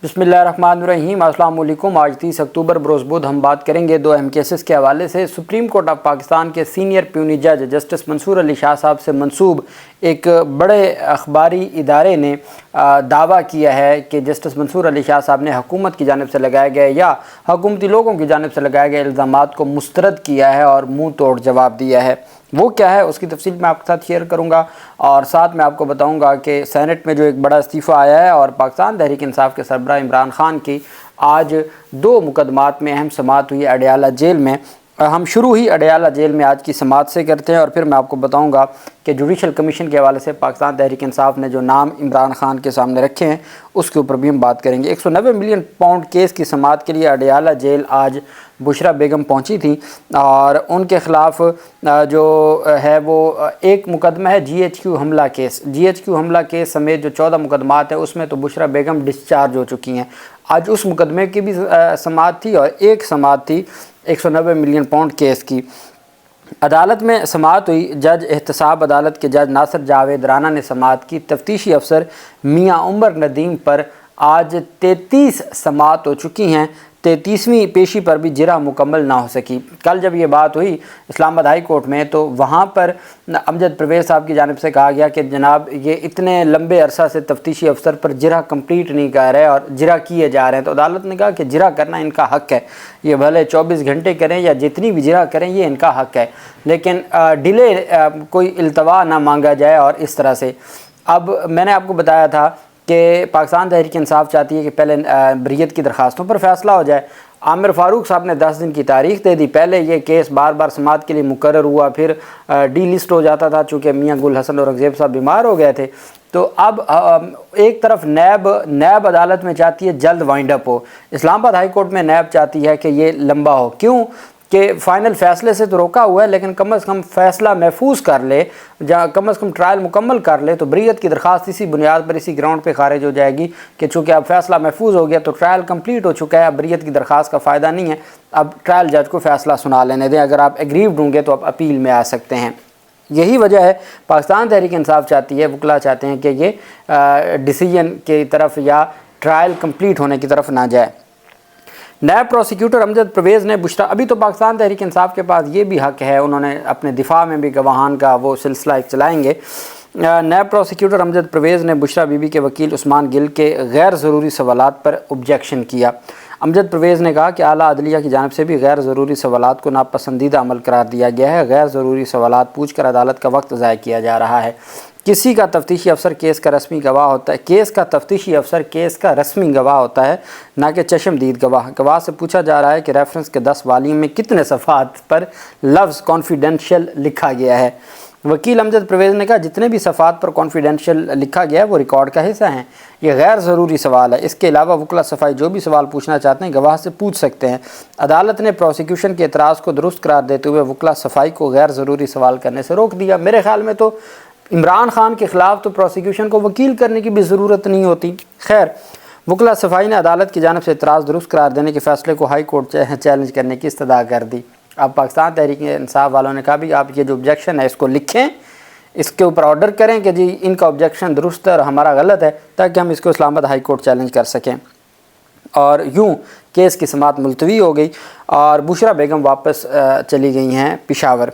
बिस्मिल्लाहिर्रहमानिर्रहीम। अस्सलाम वालेकुम। आज 30 अक्टूबर बरोज़ बुध हम बात करेंगे दो अहम केसेस के हवाले से। सुप्रीम कोर्ट ऑफ पाकिस्तान के सीनियर प्यूनी जज जस्टिस मंसूर अली शाह साहब से मंसूब एक बड़े अखबारी इदारे ने दावा किया है कि जस्टिस मंसूर अली शाह साहब ने हुकूमत की जानिब से लगाए गए या हुकूमती लोगों की जानिब से लगाए गए इल्ज़ामात को मुस्तरद किया है और मुँह तोड़ जवाब दिया है। वो क्या है उसकी तफसील मैं आपके साथ शेयर करूंगा और साथ में आपको बताऊंगा कि सेनेट में जो एक बड़ा इस्तीफ़ा आया है और पाकिस्तान तहरीक इंसाफ के सरबराह इमरान खान की आज दो मुकदमात में अहम समाअत हुई अडयाला जेल में। हम शुरू ही अडयाला जेल में आज की समाअत से करते हैं और फिर मैं आपको बताऊंगा कि जुडिशल कमीशन के हवाले से पाकिस्तान तहरीक इंसाफ ने जो नाम इमरान खान के सामने रखे हैं उसके ऊपर भी हम बात करेंगे। 190 मिलियन पाउंड केस की समाअत के लिए अडयाला जेल आज बुशरा बेगम पहुंची थी और उनके ख़िलाफ़ जो है वो एक मुकदमा है GHQ हमला केस। GHQ हमला केस समेत जो 14 मुकदमात है उसमें तो बुशरा बेगम डिस्चार्ज हो चुकी हैं। आज उस मुकदमे की भी समाअत थी और एक समाअत थी 190 मिलियन पाउंड केस की। अदालत में समाअत हुई। जज एहतसाब अदालत के जज नासिर जावेद राना ने समाअत की। तफ्तीशी अफसर मियाँ उमर नदीम पर आज 33 समाअत हो चुकी हैं। 33वीं पेशी पर भी जिरा मुकम्मल ना हो सकी। कल जब ये बात हुई इस्लामाबाद हाई कोर्ट में तो वहाँ पर अमजद परवेज़ साहब की जानिब से कहा गया कि जनाब ये इतने लंबे अरसा से तफ्तीशी अफसर पर जिरा कंप्लीट नहीं कर रहे और जिरा किए जा रहे हैं। तो अदालत ने कहा कि जिरा करना इनका हक़ है, ये भले 24 घंटे करें या जितनी भी जिरा करें ये इनका हक़ है, लेकिन डिले कोई इल्तवा ना मांगा जाए। और इस तरह से अब मैंने आपको बताया था कि पाकिस्तान तहरीक इंसाफ चाहती है कि पहले बरीयत की दरख्वास्तों पर फ़ैसला हो जाए। आमिर फ़ारूक साहब ने 10 दिन की तारीख़ दे दी। पहले ये केस बार बार समाअत के लिए मुकर्रर हुआ, फिर डी लिस्ट हो जाता था चूँकि मियाँ गुल हसन और अगज़ेब साहब बीमार हो गए थे। तो अब एक तरफ नैब अदालत में चाहती है जल्द वाइंड अप हो, इस्लामाबाद हाई कोर्ट में नैब चाहती है कि ये लंबा हो। क्यों कि फ़ाइनल फ़ैसले से तो रोका हुआ है लेकिन कम अज़ कम फ़ैसला महफूज कर ले, जहाँ कम अज़ कम ट्रायल मुकम्मल कर ले। तो बरीयत की दरख्वास्त इसी बुनियाद पर इसी ग्राउंड पे खारिज हो जाएगी कि चूँकि अब फ़ैसला महफूज हो गया तो ट्रायल कंप्लीट हो चुका है, अब बरीयत की दरख्वास्त का फ़ायदा नहीं है, अब ट्रायल जज को फ़ैसला सुना लेने दें। अगर आप एग्रीव्ड होंगे तो आप अपील में आ सकते हैं। यही वजह है पाकिस्तान तहरीक इंसाफ चाहती है, वकला चाहते हैं कि ये डिसीजन की तरफ या ट्रायल कंप्लीट होने की तरफ ना जाए। नायब प्रोसिक्यूटर अमजद परवेज़ ने बुशरा, अभी तो पाकिस्तान तहरीक इंसाफ के पास ये भी हक़ है, उन्होंने अपने दिफा में भी गवाहान का वो सिलसिला चलाएँगे। नायब प्रोसिक्यूटर अमजद परवेज़ ने बुशरा बीबी के वकील उस्मान गिल के गैर ज़रूरी सवालात पर ऑब्जेक्शन किया। अमजद परवेज़ ने कहा कि आला अदलिया की जानिब से भी गैर ज़रूरी सवालात को नापसंदीदा अमल करार दिया गया है। गैर ज़रूरी सवालात पूछ कर अदालत का वक्त ज़ाय किया जा रहा है। किसी का तफ्तीशी अफसर केस का रस्मी गवाह होता है, केस का तफ्तीशी अफसर केस का रस्मी गवाह होता है, ना कि चशमदीद गवाह। गवाह से पूछा जा रहा है कि रेफरेंस के 10 वालीम में कितने सफ़ात पर लफ्ज़ कॉन्फिडेंशियल लिखा गया है। वकील अमजद परवेज़ ने कहा जितने भी सफ़ात पर कॉन्फिडेंशियल लिखा गया है वो रिकॉर्ड का हिस्सा हैं, ये गैर ज़रूरी सवाल है। इसके अलावा वकला सफ़ाई जो भी सवाल पूछना चाहते हैं गवाह से पूछ सकते हैं। अदालत ने प्रोसिक्यूशन के एतराज़ को दुरुस्त करार देते हुए वकला सफ़ाई को गैर ज़रूरी सवाल करने से रोक दिया। मेरे ख़्याल में तो इमरान खान के ख़िलाफ़ तो प्रोसिक्यूशन को वकील करने की भी ज़रूरत नहीं होती। खैर, वकला सफ़ाई ने अदालत की जानिब से एतराज़ दुरुस्त करार देने के फ़ैसले को हाई कोर्ट चैलेंज करने की इस्तदा कर दी। अब पाकिस्तान तहरीक इंसाफ वालों ने कहा भी आप ये जो ऑब्जेक्शन है इसको लिखें, इसके ऊपर ऑर्डर करें कि जी इनका ऑब्जेक्शन दुरुस्त है और हमारा गलत है, ताकि हम इसको इस्लामाबाद हाई कोर्ट चैलेंज कर सकें। और यूँ केस की समाअत मुलतवी हो गई और बुशरा बेगम वापस चली गई हैं पेशावर।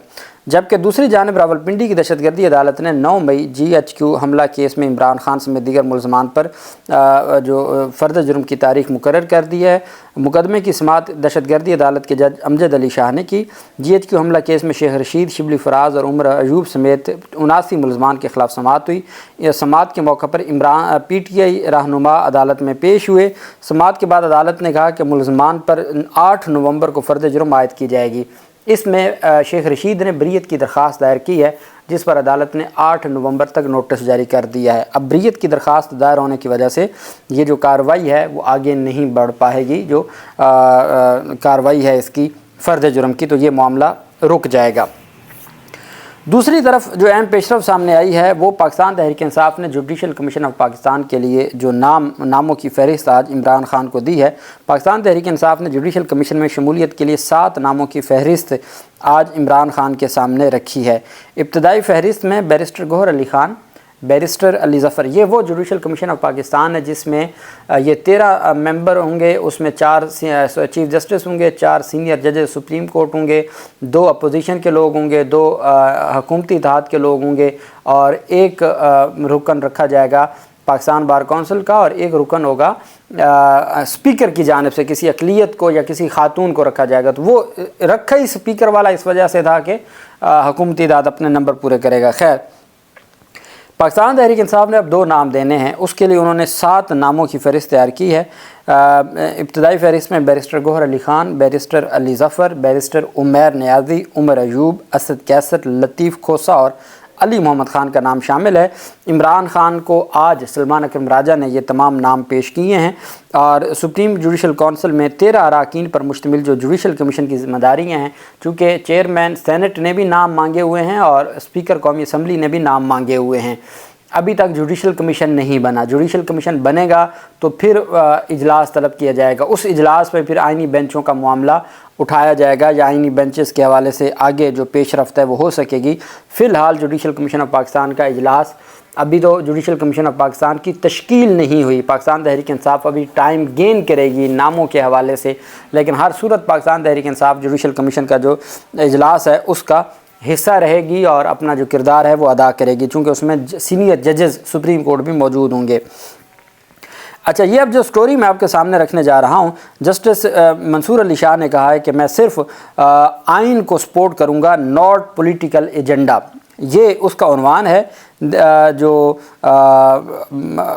जबकि दूसरी जानिब रावलपिंडी की दहशतगर्दी अदालत ने 9 मई GHQ हमला केस में इमरान खान समेत दीगर मुलजमान पर जो फ़र्द जुर्म की तारीख मुकर्रर कर दी है। मुकदमे की समाअत दहशतगर्दी अदालत के जज अमजद अली शाह ने की। GHQ हमला केस में शेख रशीद, शिबली फराज और उमर अयूब समेत 79 मुलजमान के ख़िलाफ़ समाअत हुई। समाअत के मौके पर इमरान PTI रहनुमा अदालत में पेश हुए। समाअत के बाद अदालत ने कहा कि मुलजमान पर 8 नवंबर को फ़र्द जुर्म आयद की जाएगी। इसमें शेख रशीद ने बरीयत की दरख्वास्त दायर की है, जिस पर अदालत ने 8 नवंबर तक नोटिस जारी कर दिया है। अब बरीयत की दरख्वास्त दायर होने की वजह से ये जो कार्रवाई है वो आगे नहीं बढ़ पाएगी। जो कार्रवाई है इसकी फ़र्द जुर्म की, तो ये मामला रुक जाएगा। दूसरी तरफ जो अहम पेशरफ सामने आई है वो पाकिस्तान तहरीक इंसाफ ने जुडिशल कमीशन ऑफ पाकिस्तान के लिए जो नामों की फ़हरिस्त आज इमरान खान को दी है। पाकिस्तान तहरीक इंसाफ ने जुडिशल कमीशन में शमूलियत के लिए 7 नामों की फ़हरिस्त आज इमरान खान के सामने रखी है। इब्तदाई फ़हरिस्त में बैरिस्टर गौहर अली ख़ान, बैरिस्टर अली ज़फ़र। ये वो जुडिशल कमीशन ऑफ पाकिस्तान है जिसमें ये 13 मेंबर होंगे, उसमें 4 चीफ जस्टिस होंगे, 4 सीनियर जजेस सुप्रीम कोर्ट होंगे, 2 अपोजिशन के लोग होंगे, 2 हुकूमती इत्तेहाद के लोग होंगे और 1 रुकन रखा जाएगा पाकिस्तान बार काउंसिल का और 1 रुकन होगा स्पीकर की जानिब से, किसी अक़लियत को या किसी खातून को रखा जाएगा। तो वो रखा ही स्पीकर वाला इस वजह से था कि हुकूमती इत्तेहाद अपने नंबर पूरे करेगा। खैर, पाकिस्तान तहरीक इंसाफ ने अब 2 नाम देने हैं, उसके लिए उन्होंने 7 नामों की फ़हरिस्त तैयार की है। इब्तदाई फ़हरिस्त में barrister Gauhar Ali Khan, barrister Ali Zafar, barrister Umair Niazi, Umar Ayub, Asad Qaiser, Latif Khosa और अली मोहम्मद ख़ान का नाम शामिल है। इमरान ख़ान को आज सलमान अकरम राजा ने ये तमाम नाम पेश किए हैं और सुप्रीम जुडिशल काउंसिल में 13 अरकान पर मुश्तमिल जो जुडिशल कमीशन की ज़िम्मेदारियाँ हैं, चूँकि चेयरमैन सेनेट ने भी नाम मांगे हुए हैं और स्पीकर कौमी असम्बली ने भी नाम मांगे हुए हैं। अभी तक जुडिशल कमीशन नहीं बना। जुडिशल कमीशन बनेगा तो फिर इजलास तलब किया जाएगा, उस इजलास पर फिर आइनी बेंचों का मामला उठाया जाएगा या आइनी बेंचेस के हवाले से आगे जो पेश रफ्त है वो हो सकेगी। फ़िलहाल जुडिशल कमीशन ऑफ पाकिस्तान का इजलास, अभी तो जुडिशल कमीशन ऑफ पाकिस्तान की तश्कील नहीं हुई। पाकिस्तान तहरीक इंसाफ अभी टाइम गेन करेगी नामों के हवाले से, लेकिन हर सूरत पाकिस्तान तहरीक इंसाफ जुडिशल कमीशन का जो इजलास है उसका हिस्सा रहेगी और अपना जो किरदार है वो अदा करेगी, चूँकि उसमें सीनियर जजेस सुप्रीम कोर्ट भी मौजूद होंगे। अच्छा, ये अब जो स्टोरी मैं आपके सामने रखने जा रहा हूँ, जस्टिस मंसूर अली शाह ने कहा है कि मैं सिर्फ आइन को सपोर्ट करूँगा, नॉट पॉलिटिकल एजेंडा। ये उसका उन्वान है जो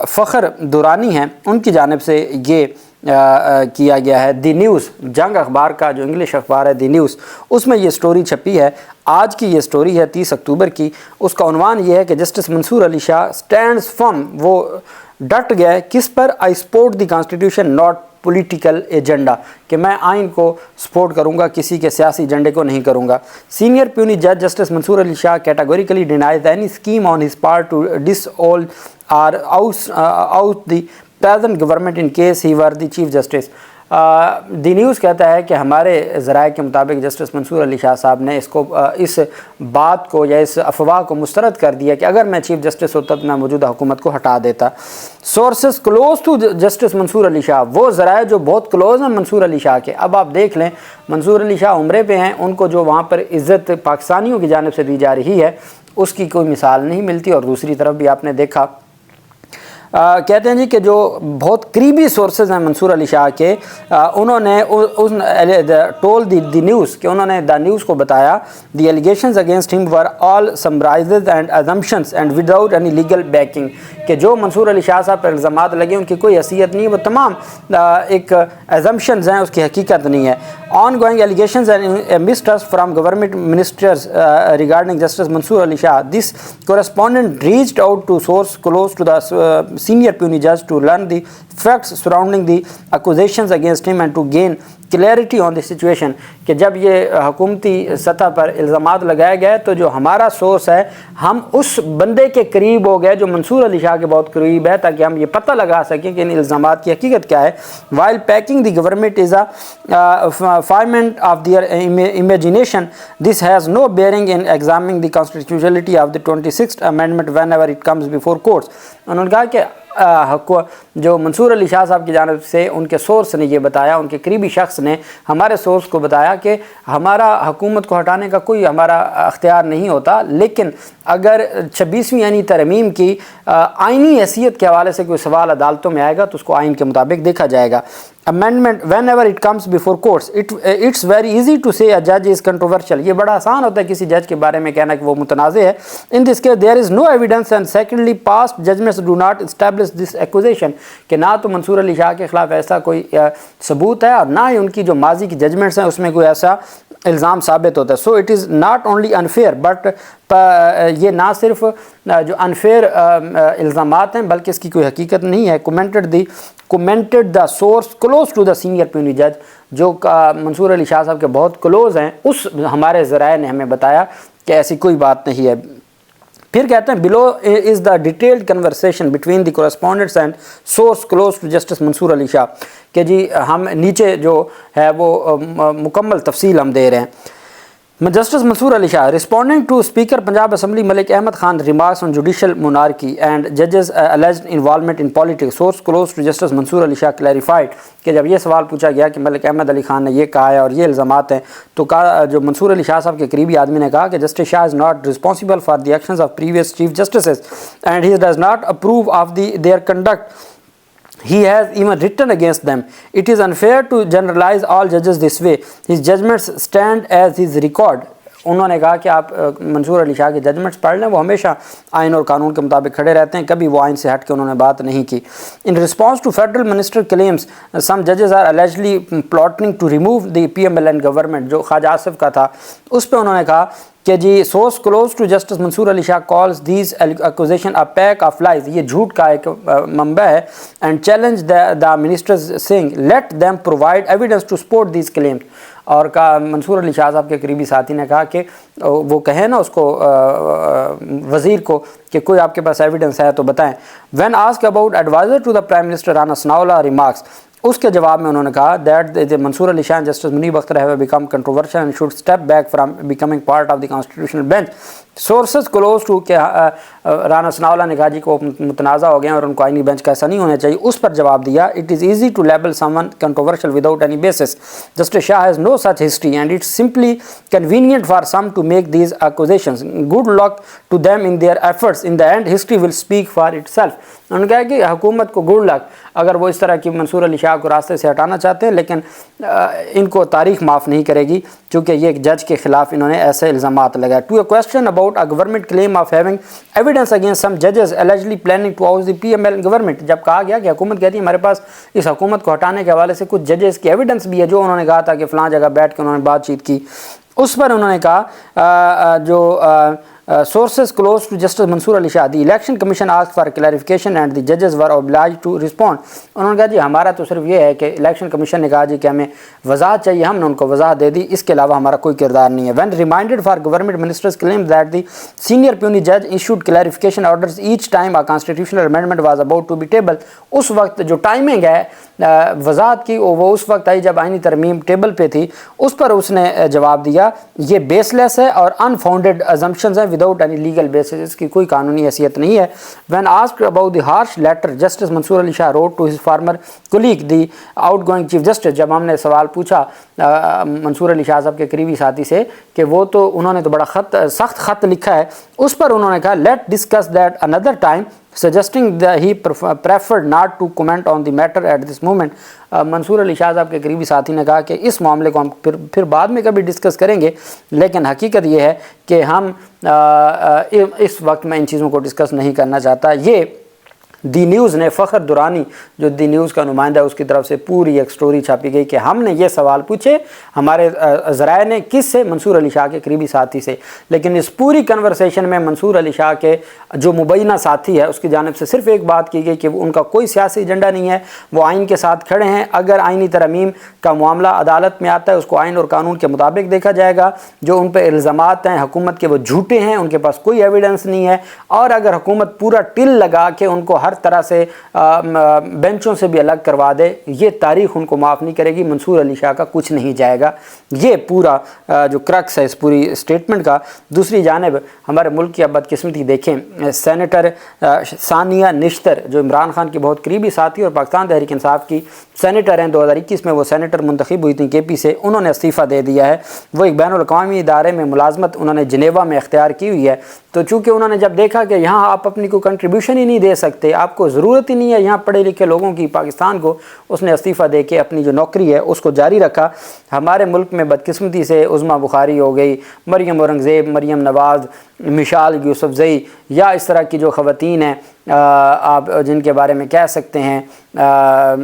फ़ख्र दुरानी हैं उनकी जानिब से ये किया गया है। दी न्यूज़ जंग अखबार का जो इंग्लिश अखबार है दी न्यूज़, उसमें ये स्टोरी छपी है। आज की ये स्टोरी है 30 अक्टूबर की। उसका उन्वान ये है कि Justice Mansoor Ali Shah stands firm, वो डट गए किस पर, I support the constitution not political agenda, कि मैं आइन को सपोर्ट करूंगा, किसी के सियासी एजेंडे को नहीं करूंगा। सीनियर प्यूनी जज justice Mansoor Ali Shah categorically denies any scheme on his part to dissolve or out the present government in case he were the chief justice. The news कहता है कि हमारे ज़राए के मुताबिक जस्टिस मंसूर अली शाह साहब ने इसको इस बात को या इस अफवाह को मुस्तरद कर दिया कि अगर मैं चीफ जस्टिस होता तो मैं मौजूदा हुकूमत को हटा देता। Sources close to justice Mansoor Ali Shah, वो ज़राए जो बहुत क्लोज हैं मंसूर अली शाह के। अब आप देख लें, मंसूर अली शाह उम्रे पे हैं, उनको जो वहाँ पर इज़्ज़त पाकिस्तानियों की जानिब से दी जा रही है उसकी कोई मिसाल नहीं मिलती। और दूसरी तरफ भी आपने देखा, कहते हैं जी कि जो बहुत करीबी सोर्सेज हैं मंसूर अली शाह के, उन्होंने टोल द न्यूज़ कि उन्होंने द न्यूज़ को बताया the allegations against him were all summarises and assumptions and without any legal backing, कि जो मंसूर अली शाह साहब पर इल्ज़ामात लगे उनकी कोई हैसियत नहीं है, वो तमाम एक एजम्पशंस हैं, उसकी हकीकत नहीं है। Ongoing allegations and mistrust from government ministers regarding Justice Mansoor Ali Shah, this correspondent reached out to source close to the senior puny judge to learn the facts surrounding the accusations against him and to gain clarity on the situation, कि जब ये हुकूमती सतह पर इल्ज़ामात लगाया गया तो जो हमारा सोर्स है हम उस बंदे के करीब हो गए जो मंसूर अली शाह के बहुत करीब है, ताकि हम ये पता लगा सकें कि इन इल्ज़ामात की हकीकत क्या है। While packing the government is a figment of their imagination, this has no bearing in examining the constitutionality of the 26th amendment whenever it comes before courts. उन्होंने कहा कि जो मंसूर अली शाह साहब की जानिब से उनके सोर्स ने ये बताया, उनके करीबी शख्स ने हमारे सोर्स को बताया कि हमारा हुकूमत को हटाने का कोई हमारा अख्तियार नहीं होता, लेकिन अगर 26वीं यानी तरमीम की आइनी हैसियत के हवाले से कोई सवाल अदालतों में आएगा तो उसको आइन के मुताबिक देखा जाएगा। Amendment whenever it comes before courts it's very easy to say a जज इज़ कंट्रोवर्शियल, ये बड़ा आसान होता है किसी जज के बारे में कहना कि वो मुतनाज़ है। In this case there is no evidence and secondly past judgments do not establish this accusation, कि ना तो मंसूर अली शाह के ख़िलाफ़ ऐसा कोई सबूत है और ना ही उनकी जो माजी की जजमेंट्स हैं उसमें कोई ऐसा इल्ज़ाम साबित होता है। So it is not only unfair but ये ना सिर्फ जो अनफेयर इल्ज़ामात हैं बल्कि इसकी कोई हकीकत नहीं है। Commented the source close to the senior puisne जज, जो मंसूर अली शाह साहब के बहुत क्लोज हैं, उस हमारे ज़राए ने हमें बताया कि ऐसी कोई बात नहीं है। फिर कहते हैं below is the detailed conversation between the correspondents and source close to justice Mansoor Ali Shah, कि जी हम नीचे जो है वो मुकम्मल तफसील हम दे रहे हैं। Justice Mansoor Ali Shah, responding to Speaker Punjab Assembly Malik Ahmed Khan remarks on judicial monarchy and judges' alleged involvement in politics, source close to Justice Mansoor Ali Shah clarified کہ جب یہ سوال پوچھا گیا کہ ملک احمد علی خان نے یہ کہا ہے اور یہ الزامات ہیں تو جو منصور علی شاہ صاحب کے قریبی آدمی نے کہا کہ Justice Shah is not responsible for the actions of previous chief justices and he does not approve of their conduct. He has even written against them. It is unfair to generalize all judges this way. His judgments stand as his record. انہوں نے کہا کہ آپ منصور علی شاہ کے judgements پڑھ لیں، وہ ہمیشہ آئین اور قانون کے مطابق کھڑے رہتے ہیں، کبھی وہ آئین سے ہٹ کے انہوں نے بات نہیں کی. In response to federal minister claims some judges are allegedly plotting to remove the PMLN government، جو خواجہ آصف کا تھا، اس پہ انہوں نے کہا کہ جی source close to justice Mansoor Ali Shah calls these accusation a pack of lies, یہ جھوٹ کا ایک منبع ہے، and challenge the ministers saying let them provide evidence to support these claims. اور کہا منصور علی شاہ صاحب کے قریبی ساتھی نے کہا کہ وہ کہیں نا اس کو وزیر کو کہ کوئی آپ کے پاس ایویڈنس ہے تو بتائیں. When asked about adviser to the prime minister Rana Sanaullah remarks, اس کے جواب میں انہوں نے کہا that Mansoor Ali Shah justice Munib Akhtar have become controversial and should step back from becoming part of the constitutional bench. Sources close to کہ رانا ثناءاللہ نے کہا جی کہ وہ متنازع ہو گئے ہیں اور ان کو آئینی بینچ کا ایسا نہیں ہونا چاہیے. اس پر جواب دیا it is easy to label someone controversial without any basis. Justice Shah has no such history and it's simply convenient for some to make these accusations. Good luck to them in their efforts, in the end history will speak for itself. انہوں نے کہا کہ حکومت کو good luck اگر وہ اس طرح کی منصور علی شاہ کو راستے سے ہٹانا چاہتے ہیں، لیکن ان کو تاریخ معاف نہیں کرے گی چونکہ یہ ایک جج کے خلاف انہوں نے ایسے الزامات لگائے. To a question about a government claim of having evidence against some ججز allegedly planning to oust the PML government, جب کہا گیا کہ حکومت کہتی ہے ہمارے پاس اس حکومت کو ہٹانے کے حوالے سے کچھ ججز کی ایویڈنس بھی ہے جو انہوں نے کہا تھا کہ فلاں جگہ بیٹھ کے انہوں نے بات چیت کی، اس پر انہوں نے کہا جو sources close to Justice Mansoor Ali Shah, the election commission asked for clarification and the judges were obliged to respond. انہوں نے کہا جی ہمارا تو صرف یہ ہے کہ الیکشن کمیشن نے کہا جی کہ ہمیں وضاحت چاہیے، ہم نے ان کو وضاحت دے دی، اس کے علاوہ ہمارا کوئی کردار نہیں ہے. When reminded for government ministers claimed that the senior puisne judge issued clarification orders each time a constitutional amendment was about to be tabled، اس وقت جو ٹائمنگ ہے وضاحت کی وہ اس وقت آئی جب آئینی ترمیم ٹیبل پہ تھی. اس پر اس نے جواب دیا یہ بیس لیس ہے اور انفاؤنڈیڈ ازمپشنز ہیں وداؤٹ اینی لیگل بیسس، اس کی کوئی قانونی حیثیت نہیں ہے. When asked about the harsh letter Justice Mansoor Ali Shah wrote to his former colleague the outgoing chief justice, جب ہم نے سوال پوچھا منصور علی شاہ صاحب کے قریبی ساتھی سے کہ وہ تو انہوں نے تو بڑا سخت خط لکھا ہے، اس پر انہوں نے کہا let discuss that another time suggesting that he preferred not to comment on the matter at this moment. منصور علی شاہ صاحب کے قریبی ساتھی نے کہا کہ اس معاملے کو ہم پھر بعد میں کبھی ڈسکس کریں گے، لیکن حقیقت یہ ہے کہ ہم اس وقت میں ان چیزوں کو ڈسکس نہیں کرنا چاہتا. یہ دی نیوز نے فخر دورانی جو دی نیوز کا نمائندہ ہے اس کی طرف سے پوری ایک سٹوری چھاپی گئی کہ ہم نے یہ سوال پوچھے ہمارے ذرائع نے کس سے، منصور علی شاہ کے قریبی ساتھی سے، لیکن اس پوری کنورسیشن میں منصور علی شاہ کے جو مبینہ ساتھی ہے اس کی جانب سے صرف ایک بات کی گئی کہ ان کا کوئی سیاسی ایجنڈا نہیں ہے، وہ آئین کے ساتھ کھڑے ہیں. اگر آئینی ترمیم کا معاملہ عدالت میں آتا ہے اس کو آئین اور قانون کے مطابق دیکھا جائے گا، جو ان پہ الزامات ہیں حکومت کے وہ جھوٹے ہیں، ان کے پاس کوئی ایویڈنس نہیں ہے، اور اگر حکومت پورا ٹل لگا کے ان کو ہر طرح سے بینچوں سے بھی الگ کروا دے، یہ تاریخ ان کو معاف نہیں کرے گی، منصور علی شاہ کا کچھ نہیں جائے گا. یہ پورا جو کرکس ہے اس پوری اسٹیٹمنٹ کا. دوسری جانب ہمارے ملک کی اب بدقسمتی دیکھیں، سینیٹر ثانیہ نشتر جو عمران خان کی بہت قریبی ساتھی اور پاکستان تحریک انصاف کی سینیٹر ہیں، 2021 میں وہ سینیٹر منتخب ہوئی تھیں کے پی سے، انہوں نے استعفیٰ دے دیا ہے. وہ ایک بین الاقوامی ادارے میں ملازمت انہوں نے جنیوا میں اختیار کی ہوئی ہے، تو چونکہ انہوں نے جب دیکھا کہ یہاں آپ اپنی کوئی کنٹریبیوشن ہی نہیں دے سکتے، آپ کو ضرورت ہی نہیں ہے یہاں پڑھے لکھے لوگوں کی پاکستان کو، اس نے استعفیٰ دے کے اپنی جو نوکری ہے اس کو جاری رکھا. ہمارے ملک میں بدقسمتی سے عظمیٰ بخاری ہو گئی، مریم اورنگزیب، مریم نواز، مشال یوسفزئی، یا اس طرح کی جو خواتین ہیں آپ جن کے بارے میں کہہ سکتے ہیں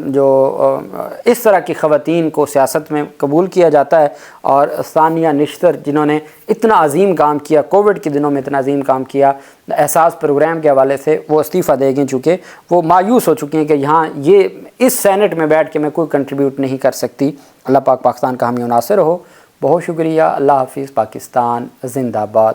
جو اس طرح کی خواتین کو سیاست میں قبول کیا جاتا ہے. اور ثانیہ نشتر جنہوں نے اتنا عظیم کام کیا، کووڈ کے دنوں میں اتنا عظیم کام کیا احساس پروگرام کے حوالے سے، وہ استعفیٰ دے گئیں چونکہ وہ مایوس ہو چکی ہیں کہ یہاں یہ اس سینٹ میں بیٹھ کے میں کوئی کنٹریبیوٹ نہیں کر سکتی. اللہ پاک پاکستان کا حامی و ناصر ہو. بہت شکریہ. اللہ حافظ. پاکستان زندہ باد.